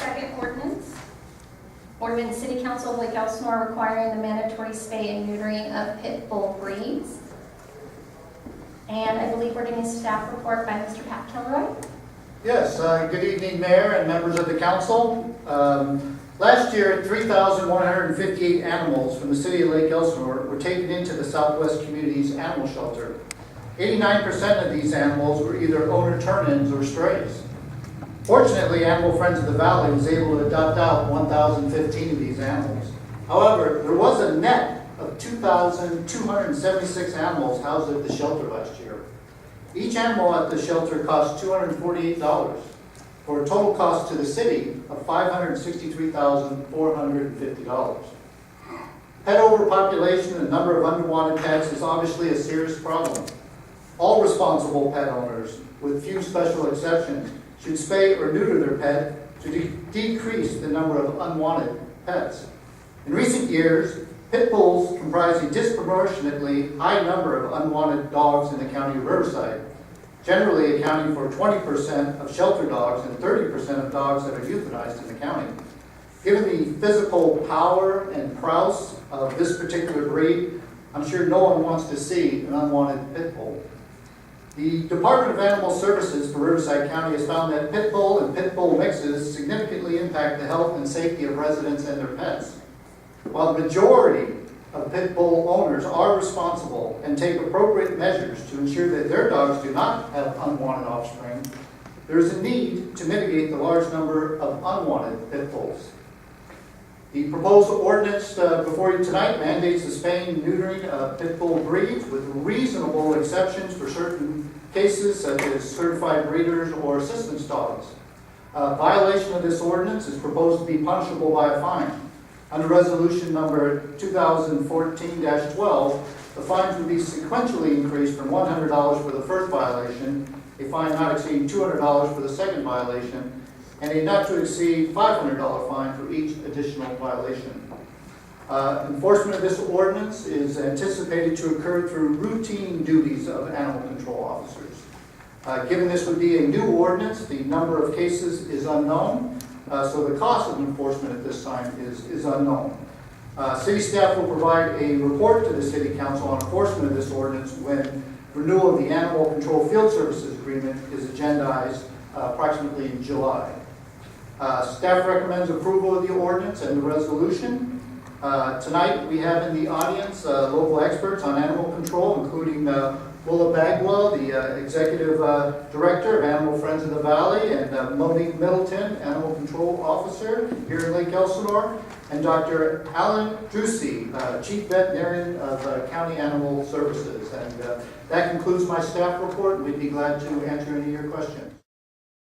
second ordinance. Ordinance City Council of Lake Elsinore requiring the mandatory spay and neutering of pit bull breeds. And I believe we're getting a staff report by Mr. Pat Kilroy. Yes, good evening, Mayor and members of the council. Last year, 3,158 animals from the city of Lake Elsinore were taken into the Southwest Community's animal shelter. 89% of these animals were either owner turn-ins or strays. Fortunately, Animal Friends of the Valley was able to adopt out 1,015 of these animals. However, there was a net of 2,276 animals housed at the shelter last year. Each animal at the shelter cost $248, for a total cost to the city of $563,450. Pet overpopulation and the number of unwanted pets is obviously a serious problem. All responsible pet owners, with few special exceptions, should spay or neuter their pet to decrease the number of unwanted pets. In recent years, pit bulls comprise a disproportionately high number of unwanted dogs in the county of Riverside, generally accounting for 20% of shelter dogs and 30% of dogs that are euthanized in the county. Given the physical power and prowess of this particular breed, I'm sure no one wants to see an unwanted pit bull. The Department of Animal Services for Riverside County has found that pit bull and pit bull mixes significantly impact the health and safety of residents and their pets. While the majority of pit bull owners are responsible and take appropriate measures to ensure that their dogs do not have unwanted offspring, there is a need to mitigate the large number of unwanted pit bulls. The proposed ordinance before you tonight mandates the spaying and neutering of pit bull breeds with reasonable exceptions for certain cases such as certified breeders or assistance dogs. Violation of this ordinance is proposed to be punishable by a fine. Under resolution number 2014-12, the fines would be sequentially increased from $100 for the first violation, a fine not exceeding $200 for the second violation, and a not to exceed $500 fine for each additional violation. Enforcement of this ordinance is anticipated to occur through routine duties of animal control officers. Given this would be a new ordinance, the number of cases is unknown, so the cost of enforcement at this time is unknown. City staff will provide a report to the City Council on enforcement of this ordinance when renewal of the Animal Control Field Services Agreement is agendized approximately in July. Staff recommends approval of the ordinance and the resolution. Tonight we have in the audience local experts on animal control, including Willa Bagwell, the Executive Director of Animal Friends of the Valley, and Monique Middleton, Animal Control Officer here in Lake Elsinore, and Dr. Alan Drucy, Chief Veterinarian of County Animal Services. And that concludes my staff report. We'd be glad to answer any of your questions.